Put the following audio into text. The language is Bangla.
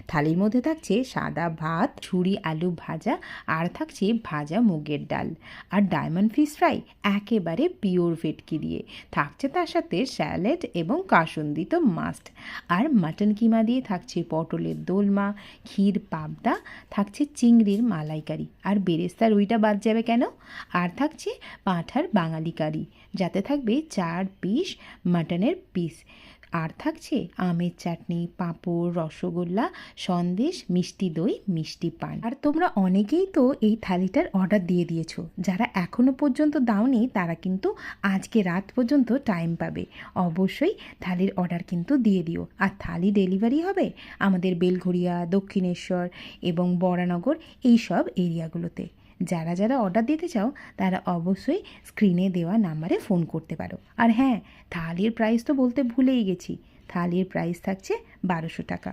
থালির মধ্যে থাকছে সাদা ভাত, ছুরি আলু ভাজা, আর থাকছে ভাজা মুগের ডাল, আর ডায়মন্ড ফিশ ফ্রাই একেবারে পিওর ভেটকি দিয়ে। থাকছে তার সাথে স্যালাড এবং কাসুন্দি তো মাস্ট। আর মাটন কিমা দিয়ে থাকছে পটলের দোলমা, ক্ষীর পাবদা, থাকছে চিংড়ির মালাইকারি, আর বেরেস্তার ওইটা বাদ যাবে কেন, আর থাকছে পাঁঠার বাঙালি কারি, যাতে থাকবে 4 পিস মাটনের পিস, আর থাকছে আমের চাটনি, পাঁপড়, রসগোল্লা, সন্দেশ, মিষ্টি দই, মিষ্টি পান। আর তোমরা অনেকেই তো এই থালিটার অর্ডার দিয়ে দিয়েছো। যারা এখনও পর্যন্ত দাওনি তারা কিন্তু আজকে রাত পর্যন্ত টাইম পাবে। অবশ্যই থালির অর্ডার কিন্তু দিয়ে দিও। আর থালি ডেলিভারি হবে আমাদের বেলঘড়িয়া, দক্ষিণেশ্বর এবং বরানগর এই সব এরিয়াগুলোতে। যারা যারা অর্ডার দিতে চাও তারা অবশ্যই স্ক্রিনে দেওয়া নাম্বারে ফোন করতে পারো। আর হ্যাঁ, থালির প্রাইস তো বলতে ভুলেই গেছি, থালির প্রাইস থাকছে 1200 টাকা।